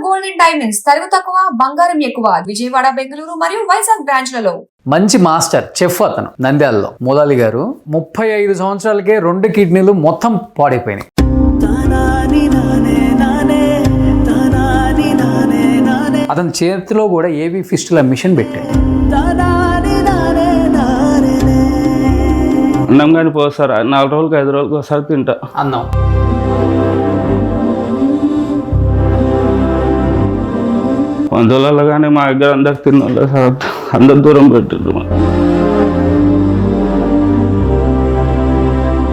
Gold and diamonds తరుగు తక్కువ బంగారం ఎక్కువ విజయవాడ బెంగళూరు మరియు వైజాగ్ బ్రాంచ్లలో. మంచి మాస్టర్ చెఫ్ అతను నంద్యాలలో ములాలి గారు 35 సంవత్సరాలకే 2 కిడ్నీలు మొత్తం పాడైపోయినాయి. అతని చేతిలో కూడా ఏవి ఫిస్టుల మిషన్ పెట్టాడు. అన్నం కానీ పోసారు 4 రోజులకు 5 రోజులకు ఒకసారి తింటా అన్నం. వందలలో కానీ మా దగ్గర అందరు తిన్నోళ్ళు సార్ అందరు దూరం పెట్టిండ్రు.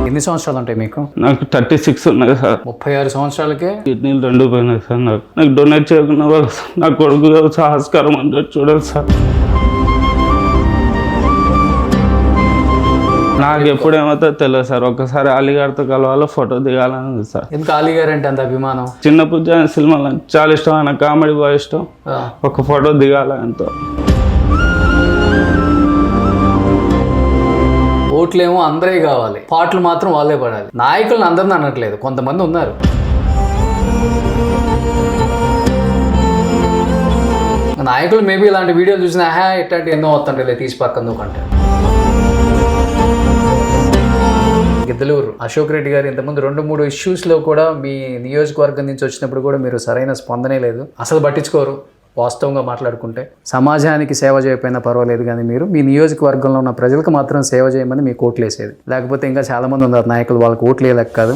ఎన్ని సంవత్సరాలు ఉంటాయి మీకు? నాకు 36 ఉన్నాయి సార్. 36 సంవత్సరాలకే కిడ్నీలు 2 పోయినాయి సార్. నాకు డొనేట్ చేయకుండా వాళ్ళు నా కొడుకు సాహస్కారం అంటే చూడాలి సార్. నాకు ఎప్పుడేమవుతుందో తెలియదు సార్. ఒక్కసారి అలీగారితో కలవాలో ఫోటో దిగాలని ఉంది సార్. ఎందుకు అలీ గారు అంటే అంత అభిమానం? చిన్న పూజ సినిమాలు చాలా ఇష్టం, ఆయన కామెడీ బాగా ఇష్టం. ఒక ఫోటో దిగాల ఎంతో. ఓట్లేమో అందరే కావాలి, పాటలు మాత్రం వాళ్ళే పడాలి. నాయకులను అందరిని అనట్లేదు, కొంతమంది ఉన్నారు. నాయకులు మేబీ ఇలాంటి వీడియోలు చూసినా ఇట్లాంటి ఎన్నో వస్తుంటే తీసి పక్కన కంటే. గిద్దలూరు అశోక్ రెడ్డి గారు ఇంతకుముందు 2-3 ఇష్యూస్లో కూడా మీ నియోజకవర్గం నుంచి వచ్చినప్పుడు కూడా మీరు సరైన స్పందనే లేదు, అసలు పట్టించుకోరు. వాస్తవంగా మాట్లాడుకుంటే సమాజానికి సేవ చేయకపోయినా పర్వాలేదు, కానీ మీరు మీ నియోజకవర్గంలో ఉన్న ప్రజలకు మాత్రం సేవ చేయమని మీకు ఓట్లు వేసేది. లేకపోతే ఇంకా చాలామంది ఉన్నారు నాయకులు, వాళ్ళకి ఓట్లు వేయలేక కాదు.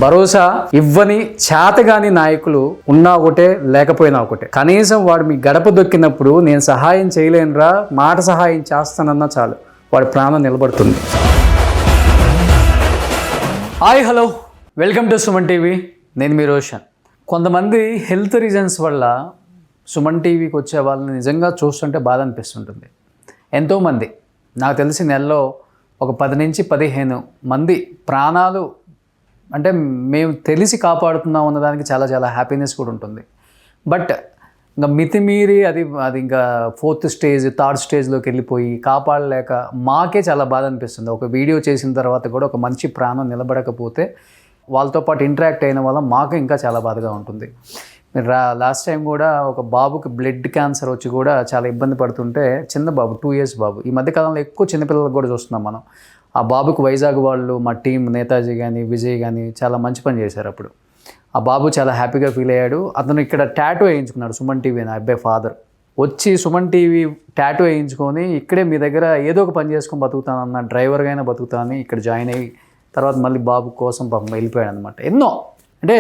భరోసా ఇవ్వని చేతగాని నాయకులు ఉన్నా ఒకటే లేకపోయినా ఒకటే. కనీసం వాడు మీ గడప దొక్కినప్పుడు నేను సహాయం చేయలేనురా, మాట సహాయం చేస్తానన్నా చాలు, వాడి ప్రాణం నిలబడుతుంది. Hi hello, welcome to Suman TV. నేను మీ రోషన్. కొంతమంది హెల్త్ రీజన్స్ వల్ల సుమన్ టీవీకి వచ్చే వాళ్ళని నిజంగా చూస్తుంటే బాధ అనిపిస్తుంటుంది. ఎంతోమంది నాకు తెలిసి నెలలో ఒక 10 నుంచి 15 మంది ప్రాణాలు అంటే మేము తెలిసి కాపాడుతున్నాం అన్నదానికి చాలా చాలా హ్యాపీనెస్ కూడా ఉంటుంది. బట్ ఇంకా మితిమీరి అది ఇంకా 4th స్టేజ్ 3rd స్టేజ్లోకి వెళ్ళిపోయి కాపాడలేక మాకే చాలా బాధ అనిపిస్తుంది. ఒక వీడియో చేసిన తర్వాత కూడా ఒక మంచి ప్రాణం నిలబడకపోతే వాళ్ళతో పాటు ఇంటరాక్ట్ అయిన వల్ల మాకు ఇంకా చాలా బాధగా ఉంటుంది. మీరు లాస్ట్ టైం కూడా ఒక బాబుకి బ్లడ్ క్యాన్సర్ వచ్చి కూడా చాలా ఇబ్బంది పడుతుంటే, చిన్న బాబు 2 years బాబు. ఈ మధ్యకాలంలో ఎక్కువ చిన్నపిల్లలకు కూడా చూస్తున్నాం మనం. ఆ బాబుకు వైజాగ్ వాళ్ళు, మా టీం నేతాజీ కానీ విజయ్ కానీ చాలా మంచి పని చేశారు. అప్పుడు ఆ బాబు చాలా హ్యాపీగా ఫీల్ అయ్యాడు. అతను ఇక్కడ టాటూ వేయించుకున్నాడు. సుమన్ టీవీ నా అబ్బాయి ఫాదర్ వచ్చి సుమన్ టీవీ టాటూ వేయించుకొని ఇక్కడే మీ దగ్గర ఏదో ఒక పని చేసుకొని బతుకుతానన్న, డ్రైవర్గా అయినా బతుకుతానని ఇక్కడ జాయిన్ అయ్యి తర్వాత మళ్ళీ బాబు కోసం పాపం వెళ్ళిపోయాడు అనమాట. ఎన్నో అంటే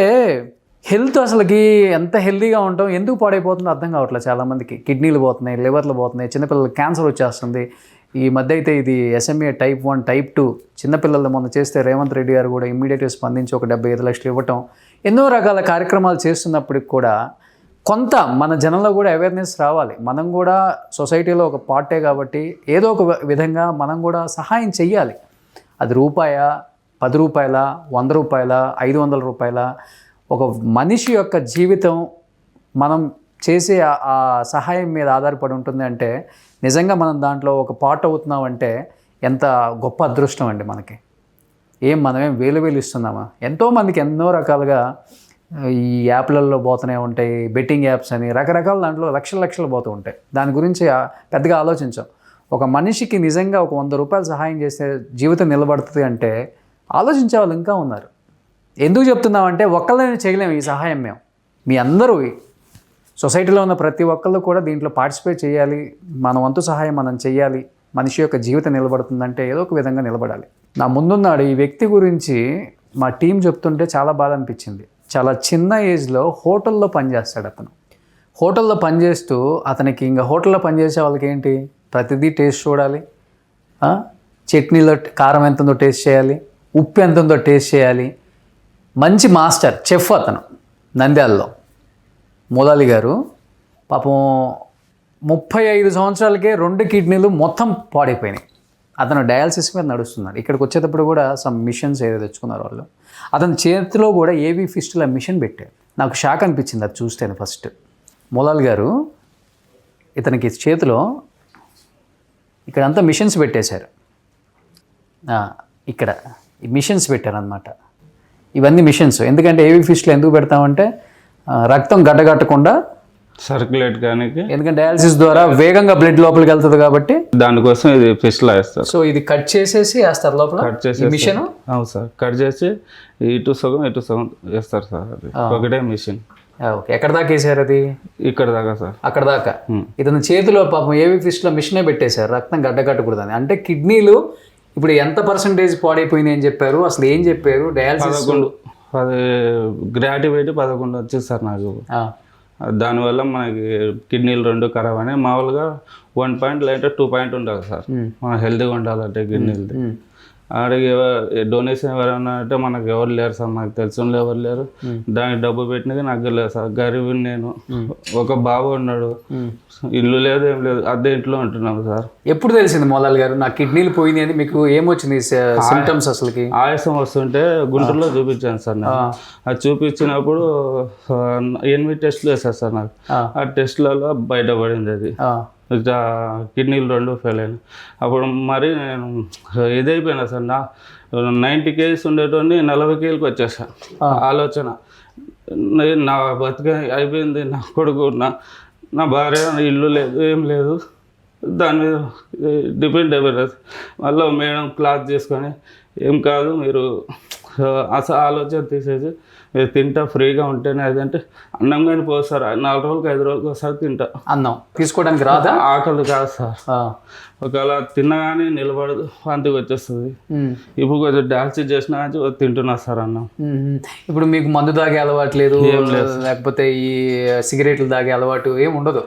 హెల్త్ అసలుకి ఎంత హెల్తీగా ఉంటాం ఎందుకు పాడైపోతుందో అర్థం కావట్లేదు చాలామందికి. కిడ్నీలు పోతున్నాయి, లివర్లు పోతున్నాయి, చిన్నపిల్లలకి క్యాన్సర్ వచ్చేస్తుంది. ఈ మధ్య అయితే ఇది SMA Type 1 Type 2 చిన్నపిల్లలు మొన్న చేస్తే రేవంత్ రెడ్డి గారు కూడా ఇమ్మీడియట్గా స్పందించి ఒక 75 లక్షలు ఇవ్వటం, ఎన్నో రకాల కార్యక్రమాలు చేస్తున్నప్పటికి కూడా కొంత మన జనంలో కూడా అవేర్నెస్ రావాలి. మనం కూడా సొసైటీలో ఒక పార్టే కాబట్టి ఏదో ఒక విధంగా మనం కూడా సహాయం చెయ్యాలి. అది రూపాయా, 10 రూపాయల, 100 రూపాయల, 500 రూపాయల, ఒక మనిషి యొక్క జీవితం మనం చేసే ఆ సహాయం మీద ఆధారపడి ఉంటుంది. అంటే నిజంగా మనం దాంట్లో ఒక పార్ట్ అవుతున్నామంటే ఎంత గొప్ప అదృష్టం అండి మనకి. మనమేం వేలు ఇస్తున్నామా? ఎంతోమందికి ఎన్నో రకాలుగా ఈ యాప్లలో పోతూనే ఉంటాయి, బెట్టింగ్ యాప్స్ అని రకరకాల దాంట్లో లక్షలు పోతూ ఉంటాయి. దాని గురించి పెద్దగా ఆలోచించాం. ఒక మనిషికి నిజంగా ఒక 100 రూపాయలు సహాయం చేస్తే జీవితం నిలబడుతుంది అంటే ఆలోచించే వాళ్ళు ఇంకా ఉన్నారు. ఎందుకు చెప్తున్నామంటే ఒక్కళ్ళని చేయలేము ఈ సహాయం. మేము మీ అందరూ సొసైటీలో ఉన్న ప్రతి ఒక్కళ్ళు కూడా దీంట్లో పార్టిసిపేట్ చేయాలి. మన వంతు సహాయం మనం చేయాలి. మనిషి యొక్క జీవితం నిలబడుతుందంటే ఏదో ఒక విధంగా నిలబడాలి. నా ముందున్నాడు ఈ వ్యక్తి గురించి మా టీం చెప్తుంటే చాలా బాధ అనిపించింది. చాలా చిన్న ఏజ్లో హోటల్లో పనిచేస్తాడు అతను. హోటల్లో పనిచేస్తూ అతనికి ఇంకా హోటల్లో పనిచేసే వాళ్ళకి ఏంటి, ప్రతిదీ టేస్ట్ చూడాలి, చట్నీలో కారం ఎంత ఉందో టేస్ట్ చేయాలి, ఉప్పు ఎంత ఉందో టేస్ట్ చేయాలి. మంచి మాస్టర్ చెఫ్ అతను నంద్యాలలో ములాలి గారు. పాపం 35 సంవత్సరాలకే 2 కిడ్నీలు మొత్తం పాడైపోయినాయి. అతను డయాలసిస్ మీద నడుస్తున్నాడు. ఇక్కడికి వచ్చేటప్పుడు కూడా సమ్ మిషన్స్ ఏదో తెచ్చుకున్నారు వాళ్ళు. అతని చేతిలో కూడా ఏవి ఫిస్టుల మిషన్ పెట్టారు. నాకు షాక్ అనిపించింది అది చూస్తేనే. ఫస్ట్ ములాలి గారు ఇతనికి చేతిలో ఇక్కడంతా మిషన్స్ పెట్టేశారు. ఇక్కడ మిషన్స్ పెట్టారనమాట. ఇవన్నీ మిషన్స్. ఎందుకంటే ఏవి ఫిష్లో ఎందుకు పెడతామంటే రక్తం గడ్డగట్టకుండా, సర్క్యులేట్ కానీ ఎందుకంటే డయాలసిస్ ద్వారా వేగంగా బ్లడ్ లోపలికి వెళ్తుంది కాబట్టి దానికోసం ఇది ఫిష్లో వేస్తారు. సో ఇది కట్ చేసేసి వేస్తారు లోపల కట్ చేసి మిషన్. అవును సార్, కట్ చేసి ఇటు సగం వేస్తారు సార్. అది ఒకటే మిషన్. ఓకే, ఎక్కడ దాకా వేసారు అది? ఇక్కడ దాకా సార్. అక్కడ దాకా. ఇతని చేతిలో పాపం ఏవి ఫిష్లో మిషనే పెట్టేశారు రక్తం గడ్డగట్టకూడదని. అంటే కిడ్నీలు ఇప్పుడు ఎంత పర్సంటేజ్ పాడైపోయింది అని చెప్పారు, అసలు ఏం చెప్పారు? డయాలసిస్ 10 గ్రాటివేట్ 11 వచ్చింది సార్ నాకు. దానివల్ల మనకి కిడ్నీలు 2 ఖరాబ్ అయినాయి. మామూలుగా 1 పాయింట్ లేదంటే 2 పాయింట్ ఉండాలి సార్ మనం హెల్తీగా ఉండాలంటే కిడ్నీలు. ఆడికి డొనేషన్ ఎవరైనా అంటే మనకు ఎవరు లేరు సార్, నాకు తెలిసిన ఎవరు లేరు. దానికి డబ్బు పెట్టినది నాకు లేదు సార్. గరీబ్ నేను, ఒక బాబు ఉన్నాడు, ఇల్లు లేదు ఏం లేదు, అద్దె ఇంట్లో ఉంటున్నాము సార్. ఎప్పుడు తెలిసింది మోలాల్ గారు నాకు కిడ్నీలు పోయింది అని? మీకు ఏమొచ్చింది సిమ్టమ్స్ అసలుకి? ఆయాసం వస్తుంటే గుంటూరులో చూపించాను సార్ నేను. అది చూపించినప్పుడు 8 టెస్టులు వేశారు సార్ నాకు. ఆ టెస్టులలో బయటపడింది అది ఇట్లా కిడ్నీలు 2 ఫెయిల్ అయినాయి. అప్పుడు మరి నేను ఇదైపోయినా సార్. 90 కేజీస్ ఉండేటోని 40 కేజీలకు వచ్చేసా. ఆలోచన నా బతుక అయిపోయింది, నా కొడుకు నా భార్య, ఇల్లు లేదు ఏం లేదు, దాని మీద డిపెండ్ అయిపోయినా. మళ్ళీ మేడం క్లాత్ చేసుకొని ఏం కాదు మీరు అసలు ఆలోచన తీసేసి మీరు తింటా ఫ్రీగా ఉంటేనే. అదంటే అన్నం కానీ పోదు సార్, 4 రోజులకు 5 రోజులకు ఒకసారి తింటా. అన్నం తీసుకోవడానికి రాదా? ఆకలి కాదు సార్. ఒకవేళ తిన్నా కానీ నిలబడదు, వాంతికి వచ్చేస్తుంది. ఇప్పుడు కొంచెం డాన్సీ చేసినా కానీ తింటున్నా సార్ అన్నం. ఇప్పుడు మీకు మందు తాగే అలవాటు లేదు, లేకపోతే ఈ సిగరెట్లు తాగే అలవాటు ఏం ఉండదు?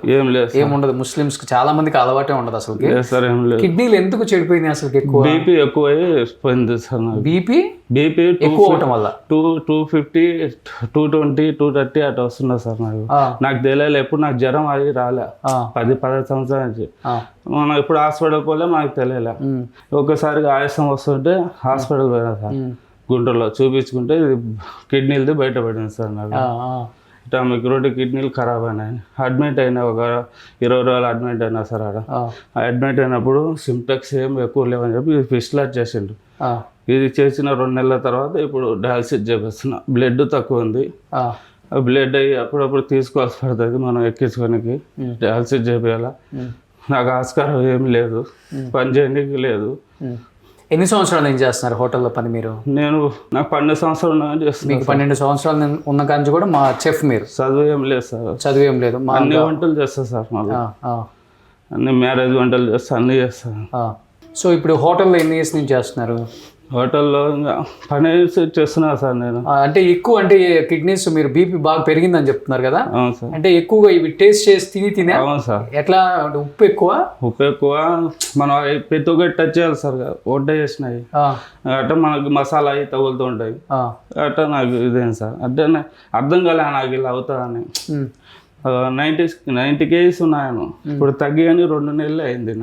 ఏం ఉండదు. ముస్లిమ్స్ కి చాలా మందికి అలవాటే ఉండదు అసలు. సార్ ఏం లేదు. కిడ్నీలు ఎందుకు చెడిపోయినాయి అసలు? ఎక్కువ బీపీ ఎక్కువ పోయింది సార్ నాకు. బీపీ ఎక్కువ అవటం వల్ల 250, 220, 230 అట్లా వస్తున్నా సార్ నాకు. నాకు తెలియదు ఎప్పుడు, నాకు జ్వరం అది రాలే 10-15 సంవత్సరాల నుంచి. మనం ఇప్పుడు హాస్పిటల్ పోలే, మనకు తెలియలే. ఒక్కసారిగా ఆయాసం వస్తుంటే హాస్పిటల్ పోయినా సార్, గుంటూరులో చూపించుకుంటే ఇది కిడ్నీలది బయటపడింది సార్ నాకు. ఇట్లా మీకు 2 కిడ్నీలు ఖరాబ్ అయినాయి. అడ్మిట్ అయినా ఒక 20 రోజులు అడ్మిట్ అయినా సార్. ఆడ అడ్మిట్ అయినప్పుడు సిమ్టమ్స్ ఏం ఎక్కువ లేవని చెప్పి ఫిస్లాట్ చేసిండు. ఇది చేసిన 2 నెలల తర్వాత ఇప్పుడు డయాలసిస్ చేపిస్తున్నా. బ్లడ్ తక్కువ ఉంది, బ్లడ్ అయ్యి అప్పుడప్పుడు తీసుకోవాల్సి పడుతుంది మనం ఎక్కించుకోనికి. డయాలసిస్ చేయాలా, నాకు ఆస్కారం ఏం లేదు, పని చేయడానికి లేదు. ఎన్ని సంవత్సరాల నుంచి చేస్తున్నారు హోటల్లో పని మీరు? నాకు 12 సంవత్సరాలు చేస్తున్నాను. మీకు 12 సంవత్సరాలు ఉన్న కాంచి కూడా మా చెఫ్ మీరు? చదువు ఏం లేదు సార్. చదువు ఏం లేదు, అన్ని వంటలు చేస్తా సార్. మళ్ళీ అన్ని మ్యారేజ్ వంటలు చేస్తా, అన్నీ చేస్తాను. సో ఇప్పుడు హోటల్లో ఎన్ని ఇయర్స్ నుంచి చేస్తున్నారు? హోటల్లో ఇంకా పని చేస్తున్నా సార్ నేను. అంటే ఎక్కువ అంటే కిడ్నీస్ మీరు బీపీ బాగా పెరిగిందని చెప్తున్నారు కదా? అవును సార్. అంటే ఎక్కువగా ఇవి టేస్ట్ చేసి తినే? అవును సార్. ఎట్లా? ఉప్పు ఎక్కువ మనం ప్రతి ఒక్కటి టచ్ చేయాలి సార్. వంట చేసినాయి అట్లా మనకి మసాలా అవి తగులుతూ ఉంటాయి అట్లా. నాకు ఇదేం సార్ అంటే అర్థం కాలే నాకు ఇలా అవుతుందని. 90 కేజీస్ ఉన్నాను, ఇప్పుడు తగ్గి అని 2 నెలలు అయింది.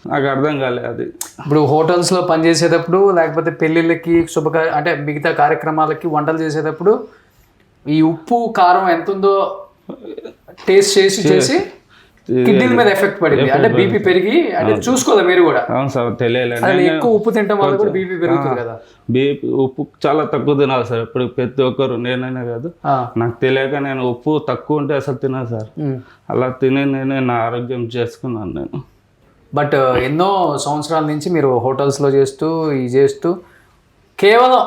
నాకు అర్థం కాలేదు అది. ఇప్పుడు హోటల్స్లో పనిచేసేటప్పుడు లేకపోతే పెళ్ళిళ్ళకి అంటే మిగతా కార్యక్రమాలకి వంటలు చేసేటప్పుడు ఈ ఉప్పు కారం ఎంత ఉందో టేస్ట్ చేసి కిడ్నీల మీద ఎఫెక్ట్ పడింది. అంటే బీపీ పెరిగి అంటే చూసుకోవాలి మీరు కూడా. అవును సార్, తెలియలేదు. ఎక్కువ ఉప్పు తినడం వల్ల కూడా బీపీ పెరుగుతుంది కదా. బీపీ ఉప్పు చాలా తక్కువ తినాలి సార్. ఇప్పుడు ప్రతి ఒక్కరు, నేనైనా కాదు, నాకు తెలియక నేను ఉప్పు తక్కువ ఉంటే అసలు తినాలి సార్. అలా తిని నేనే నా ఆరోగ్యం చేసుకున్నాను నేను. బట్ ఎన్నో సంవత్సరాల నుంచి మీరు హోటల్స్లో చేస్తూ కేవలం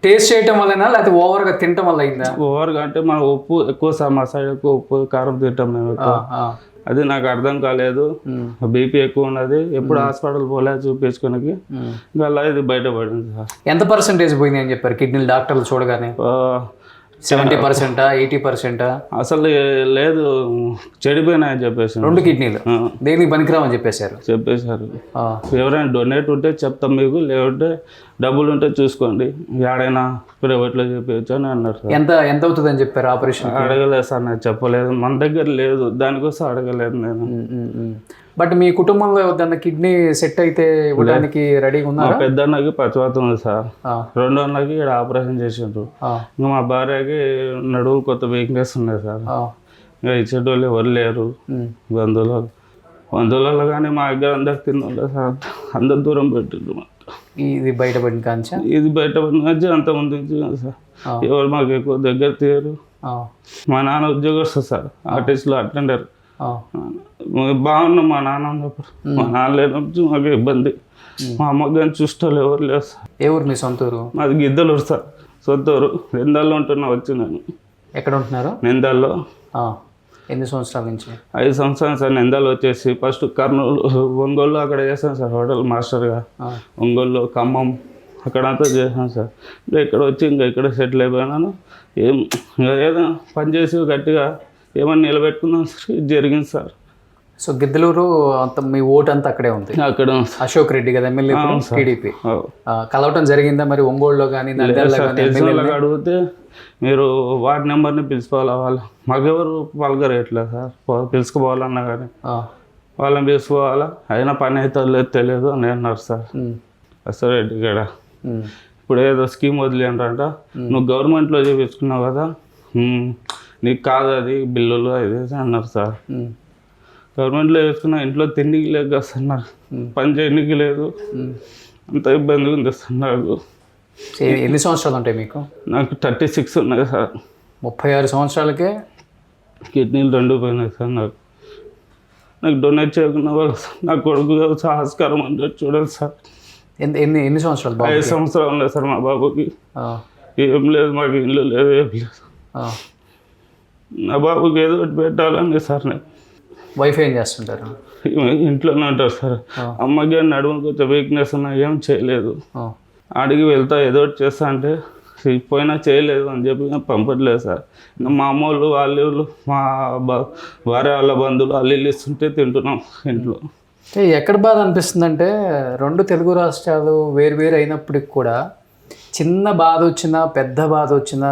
టేస్ట్ చేయటం వల్లనా లేకపోతే ఓవర్గా తినటం వల్ల అయిందా? ఓవర్గా అంటే మనం ఉప్పు ఎక్కువ సార్, మా సైడ్ ఎక్కువ ఉప్పు కారం తింటాం మేము ఎక్కువ. అది నాకు అర్థం కాలేదు. బీపీ ఎక్కువ ఉన్నది, ఎప్పుడు హాస్పిటల్ పోలే చూపించుకోనికి. అలా ఇది బయటపడింది సార్. ఎంత పర్సెంటేజ్ పోయింది అని చెప్పారు కిడ్నీలు డాక్టర్లు చూడగానే? 70%, 80%? అసలు లేదు, చెడిపోయినాయని చెప్పేసి 2 కిడ్నీలు దేనికి పనికిరామని చెప్పేశారు. ఎవరైనా డొనేట్ ఉంటే చెప్తాం మీకు, లేకుంటే డబ్బులు ఉంటే చూసుకోండి, ఏడైనా ప్రైవేట్లో చెప్పవచ్చు అని అన్నారు సార్. ఎంత అవుతుంది అని చెప్పారు ఆపరేషన్? అడగలేదు సార్, నాకు చెప్పలేదు, మన దగ్గర లేదు, దానికోసం అడగలేదు నేను. బట్ మీ కుటుంబంలో ఎవరిదన్నా కిడ్నీ సెట్ అయితే ఇవ్వడానికి రెడీగా ఉన్నారు? పెద్ద అన్నకి పచ్చివాతం ఉంది సార్, 2వ అన్నకి ఇక్కడ ఆపరేషన్ చేసిండ్రు. ఇంకా మా భార్యకి నడువు కొత్త వీక్నెస్ ఉన్నాయి సార్. ఇంకా ఇచ్చేటోళ్ళు ఎవరు లేరు, బంధువులలో కానీ మా దగ్గర అందరు తిన్నాడు సార్, అందరు దూరం పెట్టిండ్రు. ఇది బయటపడిన కాంచా ఇది బయటపడిన నుంచి అంత ముందు నుంచి కాదు సార్. ఎవరు మాకు ఎక్కువ దగ్గర తీయరు. మా నాన్న ఉద్యోగస్తు సార్, ఆర్టిస్ట్లో అటెండర్. బాగున్నాం మా నాన్న ఉన్నప్పుడు. మా నాన్న లేనప్పుడు మాకు ఇబ్బంది. మా అమ్మ కానీ చూస్తాలు ఎవరు లేరు సార్. ఏ ఊరు మీ సొంత ఊరు? మాది గిద్దలూరు సార్, సొంత ఊరు. నిందాల్లో ఉంటున్నా వచ్చి నేను. ఎక్కడ ఉంటున్నారు? నిందాల్లో. ఎన్ని సంవత్సరాల నుంచి? 5 సంవత్సరాలు సార్. నిందాలు వచ్చేసి ఫస్ట్ కర్నూలు, ఒంగోలు అక్కడ చేశాను సార్ హోటల్ మాస్టర్గా. ఒంగోలు, ఖమ్మం అక్కడంతా చేశాను సార్. ఇంకా ఇక్కడ వచ్చి ఇంకా ఇక్కడ సెటిల్ అయిపోయినాను. ఏదో పని చేసి గట్టిగా ఏమన్నా నిలబెట్టుకుందాం సార్, ఇది జరిగింది సార్. సో గిద్దలూరు అంత మీ ఓటు అంతా అక్కడే ఉంది? అక్కడ అశోక్ రెడ్డి కదా ఎమ్మెల్యే, టీడీపీ. కలవటం జరిగిందా మరి ఒంగోలులో కానీ నంద్యాలలో కానీ? అడిగితే మీరు వార్డ్ నెంబర్ని పిలుచుకోవాలి, వాళ్ళు మాకెవరు పలకరేయట్లేదు సార్. పిలుచుకోవాలన్నా కానీ వాళ్ళని పిలుచుకోవాలా, అయినా పని అయితే లేదు తెలియదు అని అన్నారు సార్. అసలు రెడ్డి ఇక్కడ ఇప్పుడు ఏదో స్కీమ్ వదిలేంట, నువ్వు గవర్నమెంట్లో చూపించుకున్నావు కదా, నీకు కాదు అది బిల్లులు అది అన్నారు సార్. గవర్నమెంట్లో వేసుకున్నా ఇంట్లో తిండికి లేదు కదా సార్, నాకు పని చేయడానికి లేదు, అంత ఇబ్బంది ఉంది సార్ నాకు. ఎన్ని సంవత్సరాలు ఉంటాయి మీకు? నాకు 36 ఉన్నాయి సార్. 36 సంవత్సరాలకే కిడ్నీలు 2 పోయినాయి సార్. నాకు డొనేట్ చేయకుండా వాళ్ళు నా కొడుకు ఆస్కారం అంటే చూడాలి సార్. ఎన్ని సంవత్సరాలు? 5 సంవత్సరాలు ఉన్నాయి సార్ మా బాబుకి. ఏం లేదు, మాకు ఇల్లు లేదు, ఏం లేదు. నా బాబుకి ఏదో ఒకటి పెట్టాలని సార్. నేను వైఫ్ ఏం చేస్తుంటారు? ఇంట్లోనే ఉంటారు సార్. అమ్మకి నడుము కొంచెం వీక్నెస్ ఉన్నా ఏం చేయలేదు. అడిగి వెళ్తా ఏదో ఒకటి చేస్తా అంటే పోయినా చేయలేదు అని చెప్పి పంపట్లేదు సార్. మా అమ్మ వాళ్ళు మా భార్య వాళ్ళ బంధువులు వాళ్ళు ఇల్లు ఇస్తుంటే తింటున్నాం ఇంట్లో. ఎక్కడ బాధ అనిపిస్తుందంటే 2 తెలుగు రాష్ట్రాలు వేరు అయినప్పటికి కూడా చిన్న బాధ వచ్చినా పెద్ద బాధ వచ్చినా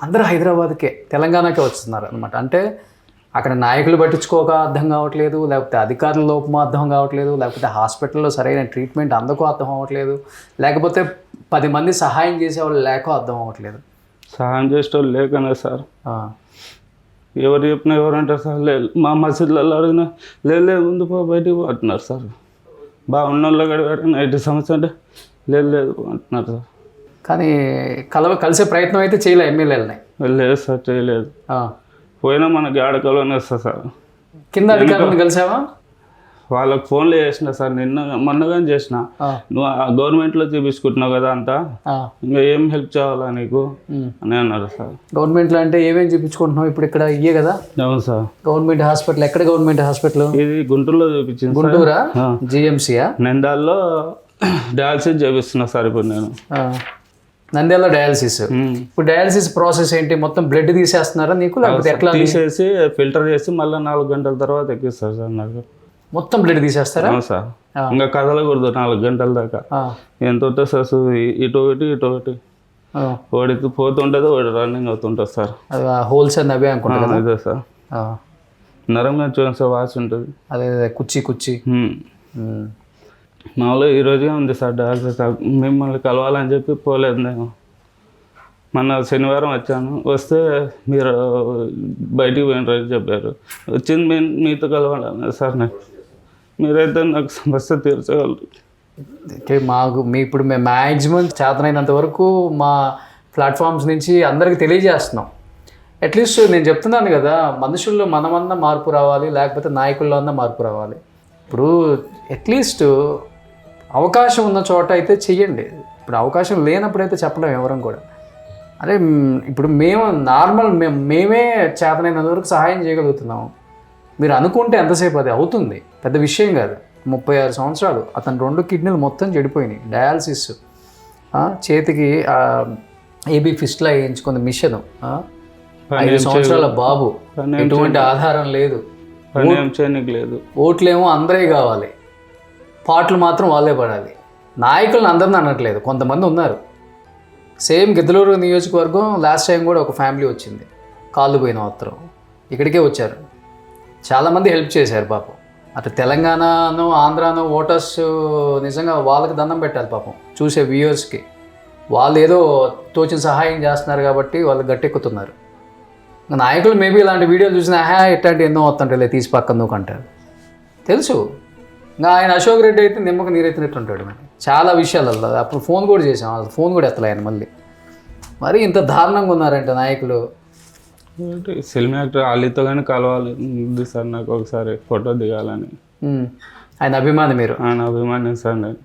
అందరూ హైదరాబాద్కే, తెలంగాణకే వస్తున్నారు అనమాట. అంటే అక్కడ నాయకులు పట్టించుకోక అర్థం కావట్లేదు, లేకపోతే అధికారుల లోపమో అర్థం కావట్లేదు, లేకపోతే హాస్పిటల్లో సరైన ట్రీట్మెంట్ అందకో అర్థం అవ్వట్లేదు, లేకపోతే 10 మంది సహాయం చేసేవాళ్ళు లేకో అర్థం అవ్వట్లేదు. సహాయం చేసేవాళ్ళు లేకనే సార్. ఎవరు చెప్పినా ఎవరంటారు సార్, లేదు మా మసీదులలో అడిగినా లేదు ముందు పో బయటికి అంటున్నారు సార్. బాగున్న వాళ్ళు అడిగారు 80 సంవత్సరం అంటే లేదు అంటున్నారు సార్. కానీ కలిసే ప్రయత్నం అయితే చేయలే ఎమ్మెల్యేలని? లేదు సార్, చేయలేదు. పోయినా మనకి ఆడకలోనే వస్తా సార్. కింద అధికారులను కలిసావా? వాళ్ళకి ఫోన్లో చేసిన సార్, మొన్నగానే చేసిన. నువ్వు గవర్నమెంట్లో చూపించుకుంటున్నావు కదా అంతా, ఇంకా ఏం హెల్ప్ చేయాలా నీకు అని అన్నారు సార్. గవర్నమెంట్లో అంటే ఏమేమి చూపించుకుంటున్నావు ఇప్పుడు? ఇక్కడ ఇయ్యే కదా? అవును సార్. గవర్నమెంట్ హాస్పిటల్ ఎక్కడ? గవర్నమెంట్ హాస్పిటల్ ఇది గుంటూరులో చూపించింది. గుంటూరా? జిఎంసీయా? నంద్యాలలో డయాలసిస్ చేపిస్తున్నా సార్ ఇప్పుడు నేను. నంద్యాల డయాలసిస్. ఇప్పుడు డయాలసిస్ ప్రాసెస్ ఏంటి? మొత్తం బ్లడ్ తీసేస్తున్నారా నీకు, లేకపోతే ఎట్లా? తీసేసి ఫిల్టర్ చేసి మళ్ళీ 4 గంటల తర్వాత ఎక్కిస్తారు సార్ నాకు. మొత్తం బ్లడ్ తీసేస్తారా? సార్ ఇంకా కదలకూడదు 4 గంటల దాకా. ఎంత ఉంటుంది సార్, ఇటు ఒకటి ఓడి పోతుంటుంది, ఓడి రన్నింగ్ అవుతుంటుంది సార్. హోల్స్ అని అవే అనుకుంటా. అదే సార్, నరంగా చూడండి సార్, వాసి ఉంటుంది. అదే కుర్చీ. మామూలుగా ఈరోజే ఉంది సార్ డాక్టర్ సార్, మిమ్మల్ని కలవాలని చెప్పి పోలేదు నేను. మొన్న శనివారం వచ్చాను, వస్తే మీరు బయటికి పోయినారని చెప్పారు. వచ్చింది మీతో కలవాలన్నా సార్. మీరైతే నాకు సమస్య తీర్చగలరు. ఇప్పుడు మేము మ్యాక్సిమం చేతనైనంత వరకు మా ప్లాట్ఫామ్స్ నుంచి అందరికీ తెలియజేస్తున్నాం. అట్లీస్ట్ నేను చెప్తున్నాను కదా, మనుషుల్లో మనమన్నా మార్పు రావాలి, లేకపోతే నాయకుల్లో అన్నా మార్పు రావాలి. ఇప్పుడు అట్లీస్ట్ అవకాశం ఉన్న చోట అయితే చెయ్యండి. ఇప్పుడు అవకాశం లేనప్పుడైతే చెప్పలేం ఎవరం కూడా. అదే ఇప్పుడు మేమే చేతనైనంత వరకు సహాయం చేయగలుగుతున్నాము. మీరు అనుకుంటే ఎంతసేపు అది అవుతుంది, పెద్ద విషయం కాదు. 36 సంవత్సరాలు, అతను 2 కిడ్నీలు మొత్తం చెడిపోయినాయి, డయాలసిస్. చేతికి ఏబీ ఫిస్ట్లా వేయించుకుంది మిషన్. 5 సంవత్సరాల బాబు, ఎటువంటి ఆధారం లేదు, ఓట్లేమో అందరే కావాలి, పాటలు మాత్రం వాళ్ళే పడాలి. నాయకులను అందరిని అనట్లేదు, కొంతమంది ఉన్నారు. సేమ్ గిద్దలూరు నియోజకవర్గం లాస్ట్ టైం కూడా ఒక ఫ్యామిలీ వచ్చింది, కాళ్ళు పోయిన మాత్రం ఇక్కడికే వచ్చారు. చాలామంది హెల్ప్ చేశారు పాపం. అటు తెలంగాణనో ఆంధ్రానో ఓటర్స్ నిజంగా వాళ్ళకి దండం పెట్టాలి పాపం, చూసే వ్యూయర్స్కి. వాళ్ళు ఏదో తోచిన సహాయం చేస్తున్నారు కాబట్టి వాళ్ళు గట్టెక్కుతున్నారు. నాయకులు మేబీ ఇలాంటి వీడియోలు చూసినా ఇట్లాంటి ఎన్నో వస్తుంటాయి, తీసి పక్కన దూకంటారు తెలుసు. ఇంకా ఆయన అశోక్ రెడ్డి అయితే నిమ్మకు నీరెత్తినట్టు ఉంటాడు మరి. చాలా విషయాలలో అప్పుడు ఫోన్ కూడా చేసాం, అసలు ఫోన్ కూడా ఎత్తలే ఆయన మళ్ళీ. మరి ఇంత దారుణంగా ఉన్నారంటే నాయకులు. సినిమా యాక్టర్ వాళ్ళతో కానీ కలవాలి ఉంది సార్, నాకు ఒకసారి ఫోటో దిగాలని. ఆయన అభిమాని మీరు? ఆయన అభిమాని సార్. నేను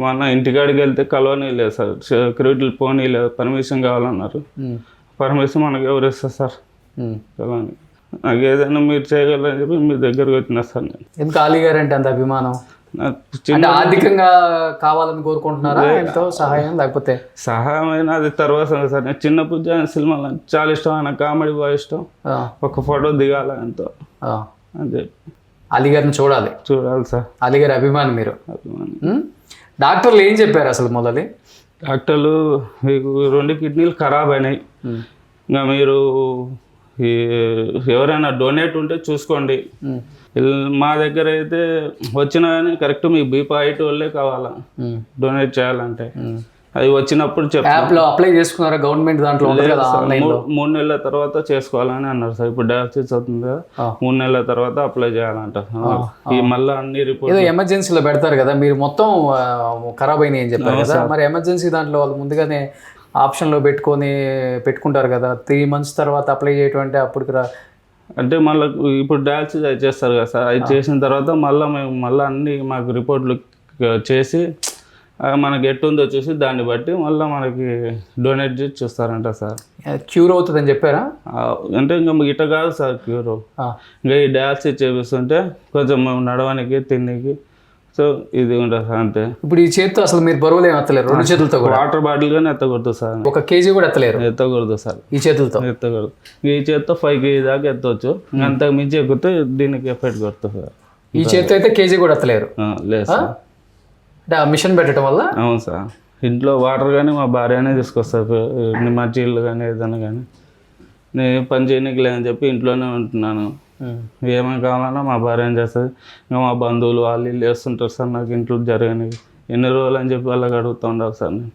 మొన్న ఇంటికాడికి వెళ్తే కలవని లేదు సార్, సెక్యూరిటీలు పోనీ లేదు, పర్మిషన్ కావాలన్నారు. పర్మిషన్ మనకు ఎవరు ఇస్తారు సార్ కలవని? నాకు ఏదైనా మీరు చేయగలరని చెప్పి మీ దగ్గరకు వచ్చినా సార్ నేను. ఎందుకు అలీ గారు అంటే అంత అభిమానం? అంటే ఆర్థికంగా కావాలని కోరుకుంటున్నారా ఎంతో సహాయం, లేకపోతే సహాయం అయినా అది తర్వాత సార్. నేను చిన్నప్పుడు ఆయన సినిమాలు చాలా ఇష్టం, ఆయన కామెడీ బాగా ఇష్టం. ఒక ఫోటో దిగాల ఎంతో అంతే. అలీ గారిని చూడాలి సార్. అలీ గారి అభిమాని మీరు. అభిమాని. డాక్టర్లు ఏం చెప్పారు అసలు మొదలు? డాక్టర్లు మీకు 2 కిడ్నీలు ఖరాబ్ అయినాయి, ఇంకా మీరు ఎవరైనా డొనేట్ ఉంటే చూసుకోండి. మా దగ్గర అయితే వచ్చినా కానీ కరెక్ట్ మీకు B+8 వాళ్ళే కావాలా డొనేట్ చేయాలంటే. అది వచ్చినప్పుడు యాప్లో అప్లై చేసుకున్నారా? గవర్నమెంట్ దాంట్లో 3 నెలల తర్వాత చేసుకోవాలని అన్నారు సార్. ఇప్పుడు డయాలసిస్ అవుతుంది కదా, 3 నెలల తర్వాత అప్లై చేయాలంట. ఈ మళ్ళీ అన్ని రిపోర్ట్ ఎమర్జెన్సీలో పెడతారు కదా, మీరు మొత్తం ఖరాబ్ అయినాయి అని చెప్పారు కదా, మరి ఎమర్జెన్సీ దాంట్లో వాళ్ళు ముందుగానే ఆప్షన్లో పెట్టుకుంటారు కదా. 3 months తర్వాత అప్లై చేయటం అంటే అప్పుడు అంటే మళ్ళీ ఇప్పుడు డయాలసిస్ అది చేస్తారు కదా సార్, అది చేసిన తర్వాత మళ్ళీ అన్ని మాకు రిపోర్ట్లు చేసి మనకి ఎట్టుందో చూసి దాన్ని బట్టి మళ్ళీ మనకి డొనేట్ చేసి చూస్తారంట సార్. క్యూర్ అవుతుందని చెప్పారా? అంటే ఇంకా ఇట కాదు సార్ క్యూర్, ఇంకా ఈ డయాలసిస్ చేపిస్తుంటే కొంచెం నడవడానికి తినడానికి సో ఇది ఉంటుంది సార్ అంతే. ఇప్పుడు ఈ చేతితో అసలు మీరు బరువులు ఏమి ఎత్తలేరు? 2 చేతులతో వాటర్ బాటిల్ కానీ ఎత్తకూడదు సార్. 1 kg కూడా ఎత్తకూడదు సార్ ఈ చేతులతో. ఎత్తకూడదు. ఈ చేతితో 5 kg దాకా ఎత్తవచ్చు, అంతకు మించి ఎక్కితే దీనికి ఎఫెక్ట్ కొడుతుంది సార్. ఈ చేతితో అయితే కేజీ కూడా ఎత్తలేరు? లేదు సార్. అంటే ఆ మిషన్ పెట్టడం వల్ల? అవును సార్. ఇంట్లో వాటర్ కానీ మా భార్యనే తీసుకొస్తారు, మజ్జిగలు కానీ ఏదైనా కానీ. నేను పని చేయడానికి లేదని చెప్పి ఇంట్లోనే ఉంటున్నాను. ఏమైనా కావాలన్నా మా భార్య ఏం చేస్తుంది, ఇంకా మా బంధువులు వాళ్ళు వీళ్ళు వేస్తుంటారు సార్. నాకు ఇంట్లో జరగని ఎన్ని రోజులు అని చెప్పి వాళ్ళకి అడుగుతూ ఉండాలి సార్. నేను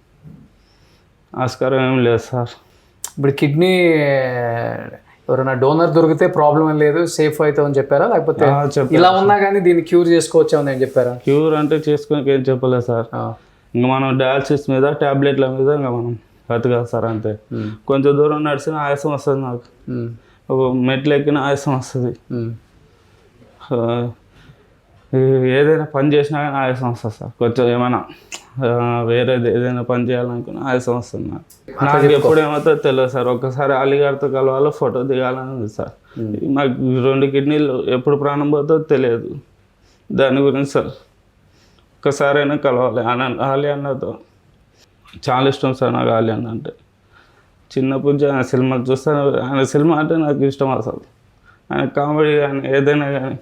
ఆస్కారం ఏం లేదు సార్. ఇప్పుడు కిడ్నీ ఎవరైనా డోనర్ దొరికితే ప్రాబ్లం ఏం లేదు, సేఫ్ అవుతామని చెప్పారా? లేకపోతే ఇలా ఉన్నా కానీ దీన్ని క్యూర్ చేసుకోవచ్చామని ఏం చెప్పారా? క్యూర్ అంటే చేసుకోనికి ఏం చెప్పలేదు సార్. ఇంకా మనం డయాలసిస్ మీద ట్యాబ్లెట్ల మీద ఇంకా మనం బతకాలి సార్ అంతే. కొంచెం దూరం నడిచిన ఆయాసం వస్తుంది నాకు, మెట్లు ఎక్కిన ఆయాసం వస్తుంది, ఏదైనా పని చేసినా కానీ ఆయాసం వస్తుంది సార్. కొంచెం ఏమైనా వేరేది ఏదైనా పని చేయాలనుకున్నా ఆయాసం వస్తుంది నాకు ఎప్పుడు ఏమవుతుందో తెలియదు సార్. ఒక్కసారి అలీ గారితో కలవాలి, ఫోటో దిగాలని ఉంది సార్. నాకు 2 కిడ్నీలు ఎప్పుడు ప్రాణం పోతుందో తెలియదు, దాని గురించి సార్ ఒక్కసారైనా కలవాలి. అలీ అన్నతో చాలా ఇష్టం సార్ నాకు. అలీ అన్న అంటే చిన్నప్పటి నుంచి ఆయన సినిమాలు చూస్తాను, ఆయన సినిమా అంటే నాకు ఇష్టం అసలు. ఆయన కామెడీ కానీ ఏదైనా కానీ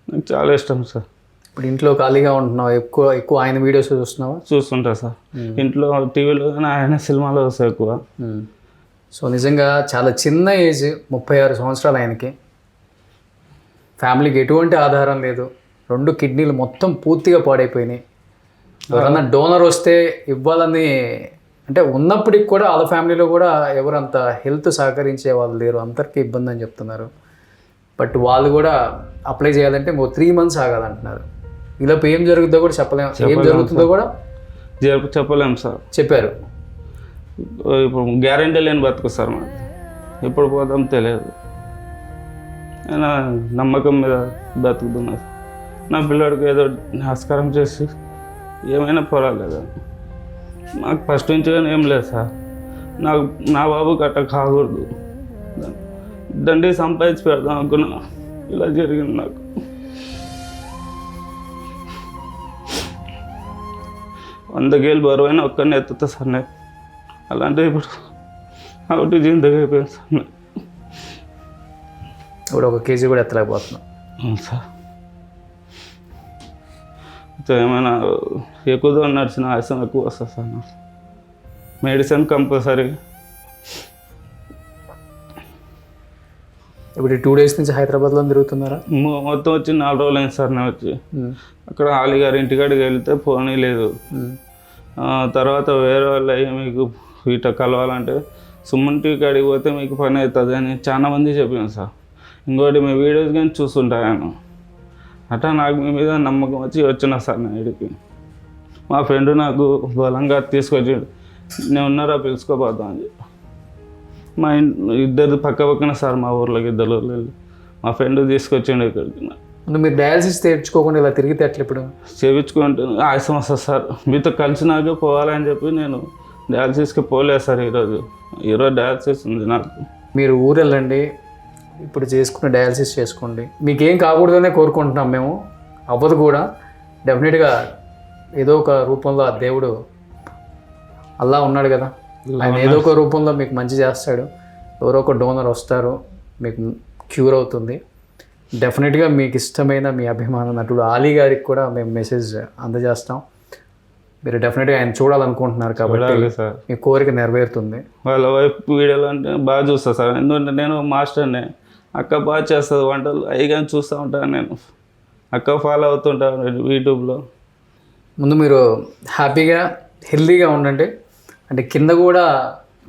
నాకు చాలా ఇష్టం సార్. ఇప్పుడు ఇంట్లో ఖాళీగా ఉంటున్నావు, ఎక్కువ ఆయన వీడియోస్ చూస్తున్నావా? చూస్తుంటా సార్. ఇంట్లో టీవీలో కానీ ఆయన సినిమాలో వస్తాయి ఎక్కువ. సో నిజంగా చాలా చిన్న ఏజ్, 36 సంవత్సరాలు ఆయనకి. ఫ్యామిలీకి ఎటువంటి ఆధారం లేదు, 2 కిడ్నీలు మొత్తం పూర్తిగా పాడైపోయినాయి. ఎవరన్నా డోనర్ వస్తే ఇవ్వాలని అంటే ఉన్నప్పటికి కూడా వాళ్ళ ఫ్యామిలీలో కూడా ఎవరంత హెల్త్ సహకరించే వాళ్ళు లేరు, అందరికీ ఇబ్బంది అని చెప్తున్నారు. బట్ వాళ్ళు కూడా అప్లై చేయాలంటే 3 months ఆగాలంటున్నారు. ఇలా ఏం జరుగుతుందో కూడా చెప్పలేము, ఏం జరుగుతుందో కూడా చెప్పలేము సార్. చెప్పారు ఇప్పుడు గ్యారెంటీ లేని బతుకు సార్ మాకు, ఎప్పుడు పోతాం తెలియదు. అయినా నమ్మకం మీద బతుకుతున్నా. నా పిల్లడికి ఏదో నమస్కారం చేసి ఏమైనా పర్వాలేదు. నాకు ఫస్ట్ నుంచి కానీ ఏం లేదు సార్. నా బాబు గట్ట కాకూడదు, దండి సంపాదించి పెడదాం అనుకున్నా, ఇలా జరిగింది నాకు. $100 బరువైనా ఒక్కరిని ఎత్తుతా సార్ నేను. అలాంటి ఇప్పుడు ఒకటి జిందగీ అయిపోయింది సార్. ఇప్పుడు 1 kg కూడా ఎత్తలేకపోతున్నాం. అవును సార్. ఏమైనా ఎక్కువ దూరం నడిచిన ఆయాసం ఎక్కువ వస్తుంది సార్. Medicine compulsory. ఇప్పుడు 2 days నుంచి హైదరాబాద్లో తిరుగుతున్నారా? మొత్తం వచ్చి 4 రోజులు అయింది సార్. నేను వచ్చి అక్కడ అలీ గారి ఇంటికాడికి వెళ్తే ఫోన్ లేదు. తర్వాత వేరే వాళ్ళు మీకు ఇట కలవాలంటే సుమన్ టీవీ కాడికి పోతే మీకు పని అవుతుంది అని చాలా మంది చెప్పాను సార్. ఇంకోటి మీ వీడియోస్ కానీ చూస్తుంటాను. అట్లా నాకు మీ మీద నమ్మకం వచ్చి వచ్చినా సార్ నా ఇడికి. మా ఫ్రెండ్ నాకు బలంగా తీసుకొచ్చి నేను ఉన్నారా పిలుచుకోపోతా అని చెప్పి. మా ఇద్దరు పక్క పక్కన సార్ మా ఊర్లోకి ఇద్దరు వెళ్ళి మా ఫ్రెండ్ తీసుకొచ్చిండు ఇక్కడికి. ముందు మీరు డయాలసిస్ తెచ్చుకోకుండా ఇలా తిరిగితే ఎట్లా ఇప్పుడు? చేయించుకుంటే ఆయాసం వస్తుంది సార్, మీతో కలిసినాకే పోవాలని చెప్పి నేను డయాలసిస్కి పోలేదు సార్. ఈరోజు డయాలసిస్ ఉంది నాకు. మీరు ఊరు వెళ్ళండి, ఇప్పుడు చేసుకున్న డయాలసిస్ చేసుకోండి. మీకేం కాకూడదనే కోరుకుంటున్నాం మేము, అవ్వదు కూడా. డెఫినెట్గా ఏదో ఒక రూపంలో ఆ దేవుడు అల్లా ఉన్నాడు కదా, ఆయన ఏదో ఒక రూపంలో మీకు మంచి చేస్తాడు. ఎవరో ఒక డోనర్ వస్తారు, మీకు క్యూర్ అవుతుంది. డెఫినెట్గా మీకు ఇష్టమైన మీ అభిమాన నటుడు ఆలీ గారికి కూడా మేము మెసేజ్ అందజేస్తాం. మీరు డెఫినెట్గా ఆయన చూడాలనుకుంటున్నారు కాబట్టి సార్ మీ కోరిక నెరవేరుతుంది. వాళ్ళ వైఫ్ వీడియోలు అంటే బాగా చూస్తా సార్, ఎందుకంటే నేను మాస్టర్నే. అక్క బాగా చేస్తుంది వంటలు, అవి కానీ చూస్తూ ఉంటాను నేను. అక్క ఫాలో అవుతుంటాను యూట్యూబ్లో. ముందు మీరు హ్యాపీగా హెల్తీగా ఉండండి. అంటే కింద కూడా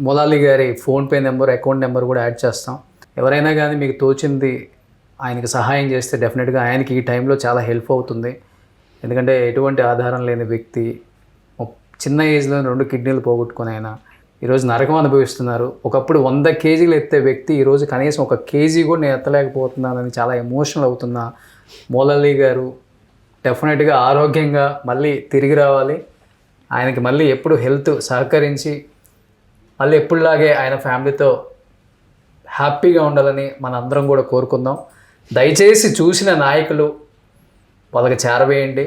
మొలాలి గారి ఫోన్పే నెంబర్, అకౌంట్ నెంబర్ కూడా యాడ్ చేస్తాం. ఎవరైనా కానీ మీకు తోచింది ఆయనకి సహాయం చేస్తే డెఫినెట్గా ఆయనకి ఈ టైంలో చాలా హెల్ప్ అవుతుంది. ఎందుకంటే ఎటువంటి ఆధారం లేని వ్యక్తి, చిన్న ఏజ్లో 2 కిడ్నీలు పోగొట్టుకుని ఆయన ఈరోజు నరకం అనుభవిస్తున్నారు. ఒకప్పుడు 100 కేజీలు ఎత్తే వ్యక్తి ఈరోజు కనీసం 1 కేజీ కూడా నేను ఎత్తలేకపోతున్నానని చాలా ఎమోషనల్ అవుతున్న మొలాలి గారు డెఫినెట్గా ఆరోగ్యంగా మళ్ళీ తిరిగి రావాలి. ఆయనకి మళ్ళీ ఎప్పుడు హెల్త్ సహకరించి మళ్ళీ ఎప్పుడులాగే ఆయన ఫ్యామిలీతో హ్యాపీగా ఉండాలని మన అందరం కూడా కోరుకుందాం. దయచేసి చూసిన నాయకులు వాళ్ళకి చేరవేయండి.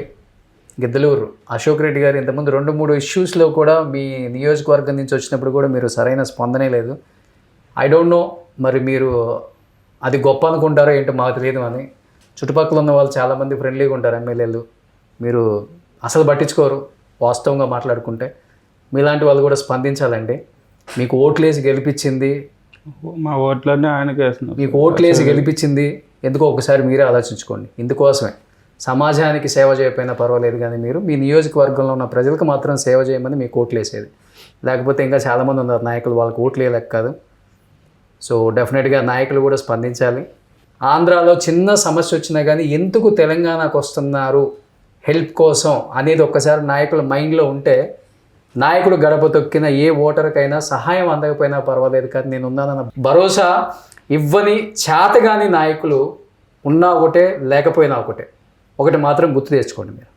గిద్దలూరు అశోక్ రెడ్డి గారు ఇంతకుముందు 2-3 ఇష్యూస్లో కూడా మీ నియోజకవర్గం నుంచి వచ్చినప్పుడు కూడా మీరు సరైన స్పందనే లేదు. ఐ డోంట్ నో, మరి మీరు అది గొప్ప అనుకుంటారో ఏంటో మాకు తెలియదు అని. చుట్టుపక్కల ఉన్న వాళ్ళు చాలామంది ఫ్రెండ్లీగా ఉంటారు ఎమ్మెల్యేలు, మీరు అసలు పట్టించుకోరు. వాస్తవంగా మాట్లాడుకుంటే మీలాంటి వాళ్ళు కూడా స్పందించాలండి. మీకు ఓట్లేసి గెలిపించింది, మా ఓట్లన్నీ ఆయనకి వేస్తున్నాం. మీకు ఓట్లేసి గెలిపించింది ఎందుకో ఒకసారి మీరే ఆలోచించుకోండి. ఇందుకోసమే సమాజానికి సేవ చేయకపోయినా పర్వాలేదు, కానీ మీరు మీ నియోజకవర్గంలో ఉన్న ప్రజలకు మాత్రం సేవ చేయమని మీకు ఓట్లు వేసేది. లేకపోతే ఇంకా చాలామంది ఉన్నారు నాయకులు, వాళ్ళకి ఓట్లు వేయలేక కాదు. సో డెఫినెట్గా నాయకులు కూడా స్పందించాలి. ఆంధ్రాలో చిన్న సమస్య వచ్చినా కానీ ఎందుకు తెలంగాణకు వస్తున్నారు హెల్ప్ కోసం అనేది ఒక్కసారి నాయకుల మైండ్లో ఉంటే, నాయకుడు గడప తొక్కిన ఏ ఓటర్కైనా సహాయం అందకపోయినా పర్వాలేదు కానీ నేను ఉన్నానన్న భరోసా ఇవ్వని చేతగాని నాయకులు ఉన్నా ఒకటే, లేకపోయినా ఒకటే. ఒకటి మాత్రం గుర్తు తెచ్చుకోండి మీరు,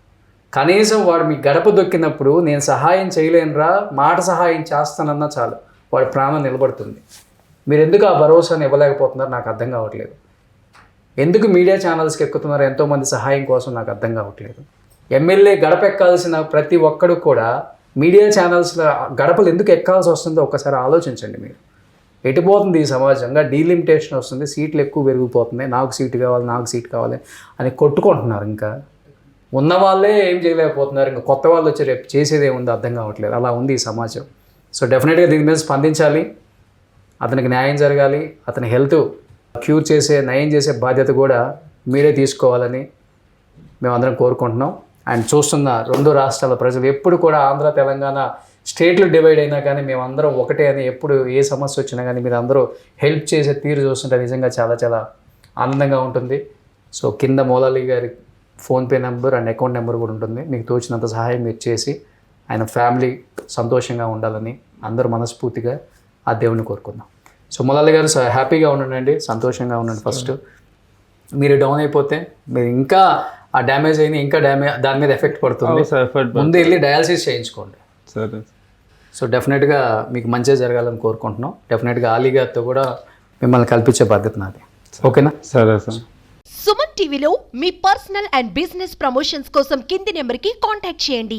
కనీసం వాడు మీ గడప దొక్కినప్పుడు నేను సహాయం చేయలేనురా, మాట సహాయం చేస్తానన్నా చాలు వాడి ప్రాణం నిలబడుతుంది. మీరు ఎందుకు ఆ భరోసాను ఇవ్వలేకపోతున్నారు నాకు అర్థం కావట్లేదు. ఎందుకు మీడియా ఛానల్స్కి ఎక్కుతున్నారు ఎంతోమంది సహాయం కోసం నాకు అర్థం కావట్లేదు. ఎమ్మెల్యే గడప ఎక్కాల్సిన ప్రతి ఒక్కడు కూడా మీడియా ఛానల్స్లో గడపలు ఎందుకు ఎక్కాల్సి వస్తుందో ఒక్కసారి ఆలోచించండి మీరు. ఎటుపోతుంది ఈ సమాజంగా, డీలిమిటేషన్ వస్తుంది, సీట్లు ఎక్కువ పెరిగిపోతున్నాయి, నాకు సీటు కావాలి, నాకు సీట్ కావాలి అని కొట్టుకుంటున్నారు. ఇంకా ఉన్న వాళ్ళే ఏం చేయలేకపోతున్నారు, ఇంకా కొత్త వాళ్ళు వచ్చి రేపు చేసేది ఏముందో అర్థం కావట్లేదు. అలా ఉంది ఈ సమాజం. సో డెఫినెట్గా దీని మీద స్పందించాలి. అతనికి న్యాయం జరగాలి. అతని హెల్త్ క్యూర్ చేసే, నయం చేసే బాధ్యత కూడా మీరే తీసుకోవాలని మేమందరం కోరుకుంటున్నాం. అండ్ చూస్తున్న 2 రాష్ట్రాల ప్రజలు ఎప్పుడు కూడా ఆంధ్ర తెలంగాణ స్టేట్లు డివైడ్ అయినా కానీ మేమందరం ఒకటే అని, ఎప్పుడు ఏ సమస్య వచ్చినా కానీ మీరు అందరూ హెల్ప్ చేసే తీరు చూస్తుంటే నిజంగా చాలా చాలా ఆనందంగా ఉంటుంది. సో కింద మొలాలి గారి PhonePe number and account number కూడా ఉంటుంది. మీకు తోచినంత సహాయం మీరు చేసి ఆయన ఫ్యామిలీ సంతోషంగా ఉండాలని అందరూ మనస్ఫూర్తిగా ఆ దేవుని కోరుకుందాం. సో మొలాలి గారు హ్యాపీగా ఉండండి, సంతోషంగా ఉండండి. ఫస్ట్ మీరు డౌన్ అయిపోతే మీరు ఇంకా ఆ డ్యామేజ్ అయినా ఇంకా దాని మీద ఎఫెక్ట్ పడుతుంది. ముందు వెళ్ళి డయాలసిస్ చేయించుకోండి. సరే. సో డెఫినెట్గా మీకు మంచిగా జరగాలని కోరుకుంటున్నాం. డెఫినెట్గా ఆలీ గారితో కూడా మిమ్మల్ని కల్పించే బాధ్యత నాది. ఓకేనా? సరే సార్. సుమన్ టీవీలో మీ పర్సనల్ అండ్ బిజినెస్ ప్రమోషన్స్ కోసం కింది నెంబర్కి కాంటాక్ట్ చేయండి.